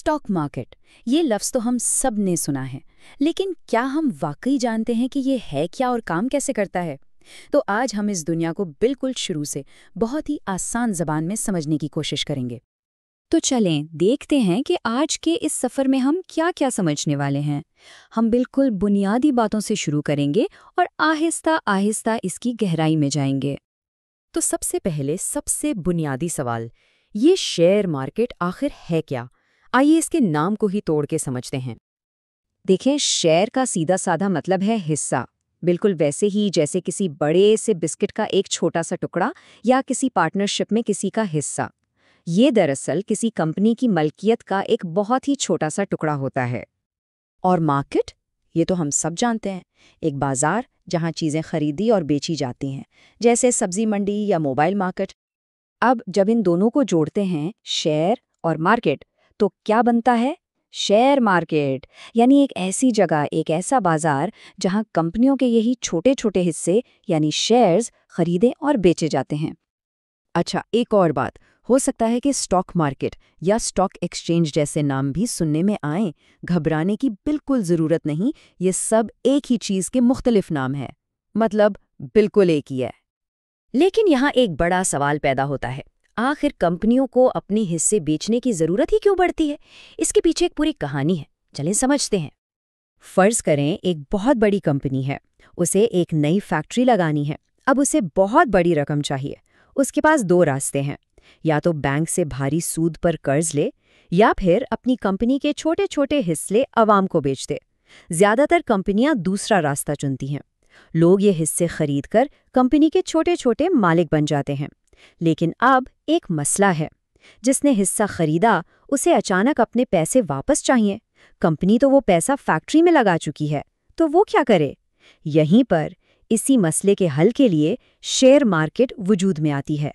Stock market, ये लफ्ज़ तो हम सब ने सुना है, लेकिन क्या हम वाकई जानते हैं कि ये है क्या और काम कैसे करता है? तो आज हम इस दुनिया को बिल्कुल शुरू से बहुत ही आसान ज़बान में समझने की कोशिश करेंगे। तो चलें देखते हैं कि आज के इस सफ़र में हम क्या-क्या समझने वाले हैं। हम बिल्कुल बुनियादी बातों से शुरू करेंगे और आहिस्ता-आहिस्ता इसकी गहराई में जाएंगे। तो सबसे पहले सबसे बुनियादी सवाल, ये शेयर मार्केट आखिर है क्या? आइए इसके नाम को ही तोड़ के समझते हैं। देखें, शेयर का सीधा साधा मतलब है हिस्सा। बिल्कुल वैसे ही जैसे किसी बड़े से बिस्किट का एक छोटा सा टुकड़ा या किसी पार्टनरशिप में किसी का हिस्सा। ये दरअसल किसी कंपनी की मलकियत का एक बहुत ही छोटा सा टुकड़ा होता है। और मार्केट, ये तो हम सब जानते हैं, एक बाजार जहां चीज़ें खरीदी और बेची जाती हैं, जैसे सब्जी मंडी या मोबाइल मार्केट। अब जब इन दोनों को जोड़ते हैं, शेयर और मार्केट, तो क्या बनता है? शेयर मार्केट, यानी एक ऐसी जगह, एक ऐसा बाजार जहां कंपनियों के यही छोटे छोटे हिस्से यानी शेयर्स खरीदे और बेचे जाते हैं। अच्छा, एक और बात, हो सकता है कि स्टॉक मार्केट या स्टॉक एक्सचेंज जैसे नाम भी सुनने में आएं। घबराने की बिल्कुल ज़रूरत नहीं, ये सब एक ही चीज़ के मुख्तलिफ नाम है, मतलब बिल्कुल एक ही है। लेकिन यहाँ एक बड़ा सवाल पैदा होता है, आखिर कंपनियों को अपने हिस्से बेचने की ज़रूरत ही क्यों पड़ती है? इसके पीछे एक पूरी कहानी है, चलें समझते हैं। फ़र्ज़ करें एक बहुत बड़ी कंपनी है, उसे एक नई फैक्ट्री लगानी है। अब उसे बहुत बड़ी रकम चाहिए। उसके पास दो रास्ते हैं, या तो बैंक से भारी सूद पर कर्ज ले या फिर अपनी कंपनी के छोटे छोटे हिस्से आवाम को बेच दे। ज़्यादातर कंपनियां दूसरा रास्ता चुनती हैं। लोग ये हिस्से खरीदकर कंपनी के छोटे छोटे मालिक बन जाते हैं। लेकिन अब एक मसला है, जिसने हिस्सा खरीदा उसे अचानक अपने पैसे वापस चाहिए। कंपनी तो वो पैसा फैक्ट्री में लगा चुकी है, तो वो क्या करे? यहीं पर इसी मसले के हल के लिए शेयर मार्केट वजूद में आती है।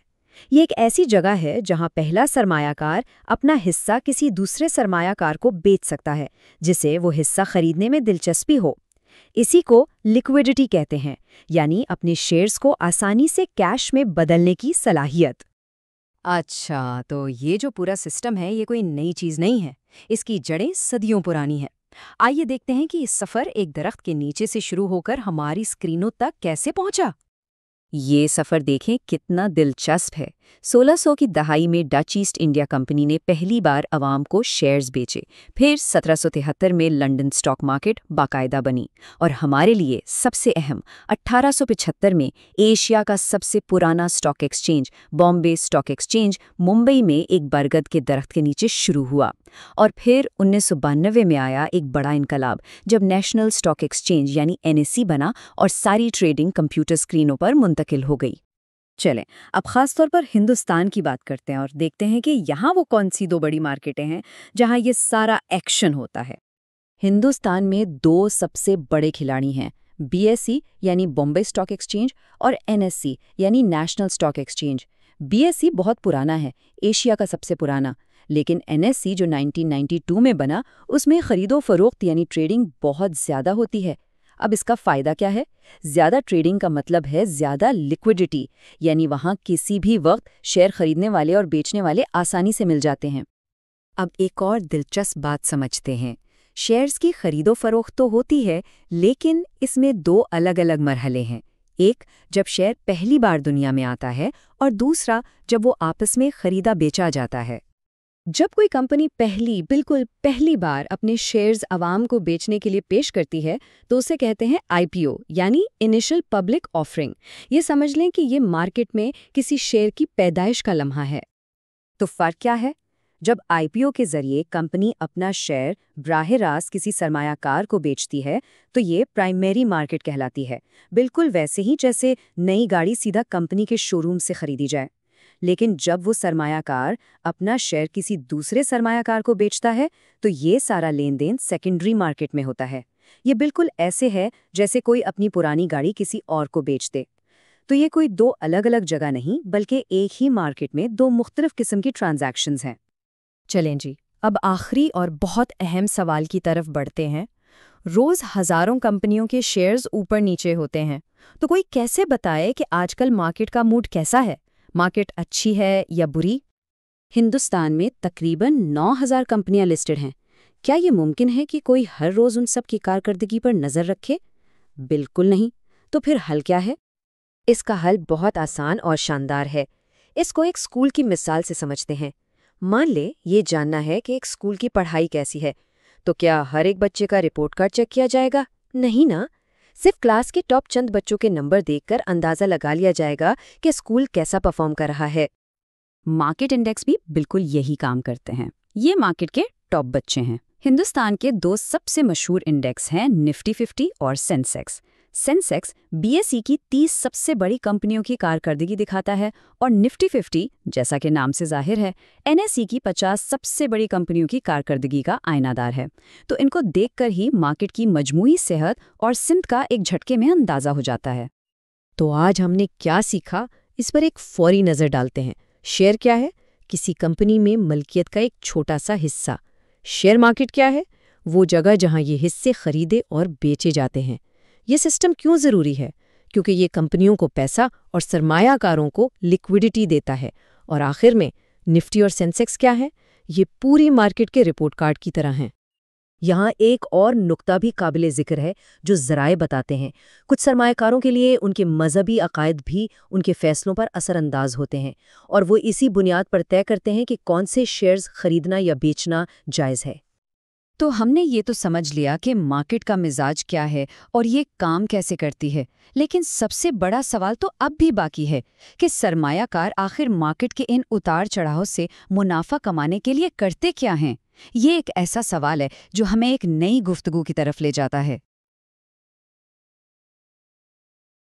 ये एक ऐसी जगह है जहां पहला सरमायाकार अपना हिस्सा किसी दूसरे सरमायाकार को बेच सकता है, जिसे वो हिस्सा खरीदने में दिलचस्पी हो। इसी को लिक्विडिटी कहते हैं, यानी अपने शेयर्स को आसानी से कैश में बदलने की सलाहियत। अच्छा, तो ये जो पूरा सिस्टम है, ये कोई नई चीज़ नहीं है। इसकी जड़ें सदियों पुरानी हैं। आइए देखते हैं कि ये सफ़र एक दरख्त के नीचे से शुरू होकर हमारी स्क्रीनों तक कैसे पहुंचा। ये सफ़र देखें कितना दिलचस्प है। 1600 की दहाई में डच ईस्ट इंडिया कंपनी ने पहली बार अवाम को शेयर्स बेचे। फिर 1773 में लंदन स्टॉक मार्केट बाकायदा बनी। और हमारे लिए सबसे अहम 1875 में एशिया का सबसे पुराना stock exchange Bombay stock exchange Mumbai में एक बरगद के दरख्त के नीचे शुरू हुआ। और फिर 1992 में आया एक बड़ा इनकलाब, जब नेशनल स्टॉक एक्सचेंज यानी एनएसई बना और सारी ट्रेडिंग कंप्यूटर स्क्रीनों पर मुंतकिल हो गई। चलें, अब खास तौर पर हिंदुस्तान की बात करते हैं और देखते हैं कि यहाँ वो कौन सी दो बड़ी मार्केटें हैं जहाँ ये सारा एक्शन होता है। हिंदुस्तान में दो सबसे बड़े खिलाड़ी हैं, बीएसई यानी बॉम्बे स्टॉक एक्सचेंज और एनएसई यानी नेशनल स्टॉक एक्सचेंज। बीएसई बहुत पुराना है, एशिया का सबसे पुराना, लेकिन एनएसई जो 1992 में बना, उसमें खरीदो फरोख्त यानी ट्रेडिंग बहुत ज़्यादा होती है। अब इसका फ़ायदा क्या है? ज़्यादा ट्रेडिंग का मतलब है ज़्यादा लिक्विडिटी, यानी वहाँ किसी भी वक्त शेयर खरीदने वाले और बेचने वाले आसानी से मिल जाते हैं। अब एक और दिलचस्प बात समझते हैं। शेयर्स की खरीदो फरोख्त तो होती है, लेकिन इसमें दो अलग-अलग मरहले हैं। एक, जब शेयर पहली बार दुनिया में आता है, और दूसरा, जब वो आपस में खरीदा बेचा जाता है। जब कोई कंपनी बिल्कुल पहली बार अपने शेयर्स आवाम को बेचने के लिए पेश करती है, तो उसे कहते हैं आईपीओ यानी इनिशियल पब्लिक ऑफरिंग। ये समझ लें कि ये मार्केट में किसी शेयर की पैदाइश का लम्हा है। तो फर्क क्या है? जब आईपीओ के जरिए कंपनी अपना शेयर बराह रास्त किसी सरमायाकार को बेचती है, तो ये प्राइमरी मार्केट कहलाती है, बिल्कुल वैसे ही जैसे नई गाड़ी सीधा कंपनी के शोरूम से खरीदी जाए। लेकिन जब वो सरमायाकार अपना शेयर किसी दूसरे सरमायाकार को बेचता है, तो ये सारा लेन देन सेकेंडरी मार्केट में होता है। ये बिल्कुल ऐसे है जैसे कोई अपनी पुरानी गाड़ी किसी और को बेच दे। तो ये कोई दो अलग अलग जगह नहीं, बल्कि एक ही मार्केट में दो मुख्तलिफ किस्म की ट्रांजैक्शंस हैं। चलें जी, अब आखिरी और बहुत अहम सवाल की तरफ बढ़ते हैं। रोज़ हज़ारों कंपनियों के शेयर्स ऊपर नीचे होते हैं, तो कोई कैसे बताए कि आजकल मार्केट का मूड कैसा है? मार्केट अच्छी है या बुरी? हिंदुस्तान में तकरीबन 9,000 कंपनियां लिस्टेड हैं। क्या ये मुमकिन है कि कोई हर रोज उन सब की कारकर्दगी पर नजर रखे? बिल्कुल नहीं। तो फिर हल क्या है? इसका हल बहुत आसान और शानदार है। इसको एक स्कूल की मिसाल से समझते हैं। मान ले ये जानना है कि एक स्कूल की पढ़ाई कैसी है, तो क्या हर एक बच्चे का रिपोर्ट कार्ड चेक किया जाएगा? नहीं ना। सिर्फ क्लास के टॉप चंद बच्चों के नंबर देखकर अंदाजा लगा लिया जाएगा कि स्कूल कैसा परफॉर्म कर रहा है। मार्केट इंडेक्स भी बिल्कुल यही काम करते हैं। ये मार्केट के टॉप बच्चे हैं। हिंदुस्तान के दो सबसे मशहूर इंडेक्स हैं निफ्टी 50 और सेंसेक्स। सेंसेक्स बीएसई की 30 सबसे बड़ी कंपनियों की कारकर्दगी दिखाता है और निफ्टी 50, जैसा कि नाम से जाहिर है, एनएसई की 50 सबसे बड़ी कंपनियों की कारकर्दगी का आईनादार है। तो इनको देखकर ही मार्केट की मजमूई सेहत और सिमत का एक झटके में अंदाजा हो जाता है। तो आज हमने क्या सीखा, इस पर एक फौरी नज़र डालते हैं। शेयर क्या है? किसी कंपनी में मलकियत का एक छोटा सा हिस्सा। शेयर मार्केट क्या है? वो जगह जहां ये हिस्से खरीदे और बेचे जाते हैं। ये सिस्टम क्यों ज़रूरी है? क्योंकि ये कंपनियों को पैसा और सरमायाकारों को लिक्विडिटी देता है। और आखिर में निफ्टी और सेंसेक्स क्या है? ये पूरी मार्केट के रिपोर्ट कार्ड की तरह हैं। यहाँ एक और नुक्ता भी काबिले ज़िक्र है जो ज़राए बताते हैं। कुछ सरमायाकारों के लिए उनके मजहबी अकायद भी उनके फैसलों पर असरअंदाज होते हैं, और वो इसी बुनियाद पर तय करते हैं कि कौन से शेयर्स खरीदना या बेचना जायज़ है। तो हमने ये तो समझ लिया कि मार्केट का मिजाज क्या है और ये काम कैसे करती है, लेकिन सबसे बड़ा सवाल तो अब भी बाकी है कि सरमायाकार आखिर मार्केट के इन उतार चढ़ाव से मुनाफा कमाने के लिए करते क्या हैं। ये एक ऐसा सवाल है जो हमें एक नई गुफ्तगू की तरफ ले जाता है।